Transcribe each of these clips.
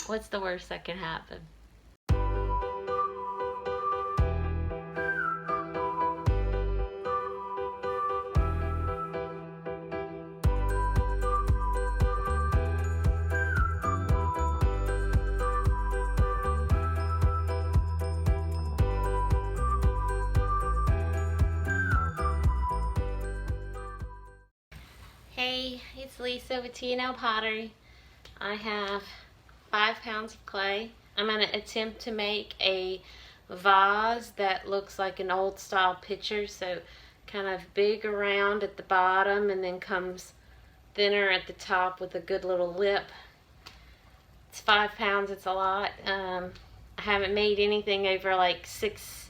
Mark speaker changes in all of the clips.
Speaker 1: What's the worst that can happen? Hey, it's Lisa with TNL Pottery. I have 5 pounds of clay. I'm going to attempt to make a vase that looks like an old style pitcher, so kind of big around at the bottom and then comes thinner at the top with a good little lip. It's 5 pounds, it's a lot. I haven't made anything over like six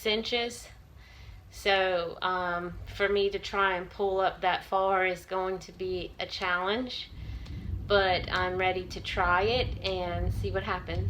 Speaker 1: inches. So for me to try and pull up that far is going to be a challenge, but I'm ready to try it and see what happens.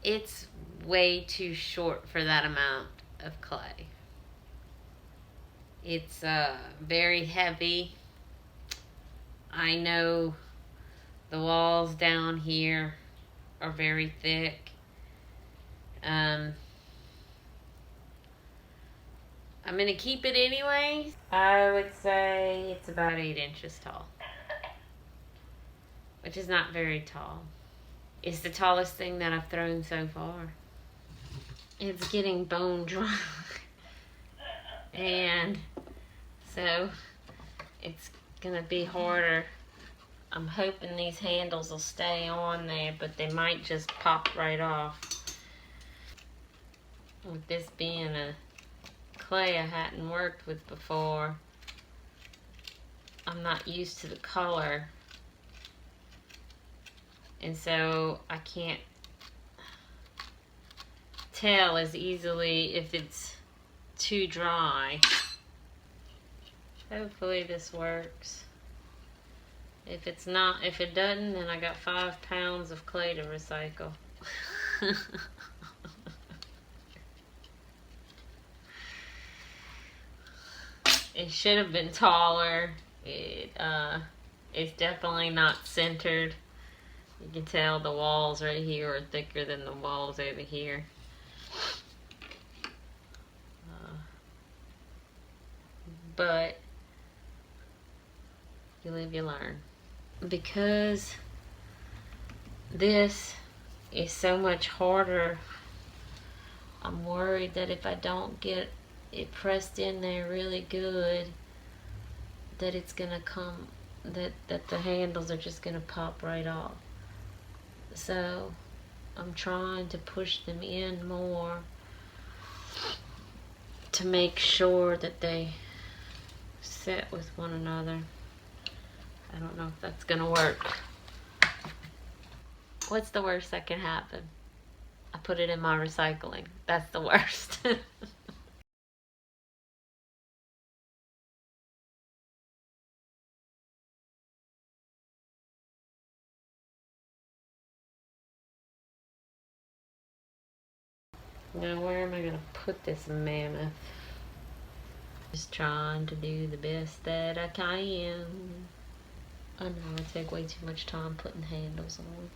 Speaker 1: it's way too short for that amount of clay. It's very heavy. I know the walls down here are very thick. I'm going to keep it anyway. I would say it's about 8 inches tall, which is not very tall. It's the tallest thing that I've thrown so far. It's getting bone dry. And so it's going to be harder. I'm hoping these handles will stay on there, but they might just pop right off. With this being a clay I hadn't worked with before, I'm not used to the color, and so I can't tell as easily if it's too dry. Hopefully this works. If it's not, if it doesn't, then I got 5 pounds of clay to recycle. It should have been taller. It's definitely not centered. You can tell the walls right here are thicker than the walls over here. But you live, you learn. Because this is so much harder, I'm worried that if I don't get it pressed in there really good, that it's gonna come, that the handles are just gonna pop right off. So I'm trying to push them in more to make sure that they set with one another. I don't know if that's gonna work. What's the worst that can happen? I put it in my recycling. That's the worst. Now where am I gonna put this mammoth? Just trying to do the best that I can. I know I take way too much time putting handles on.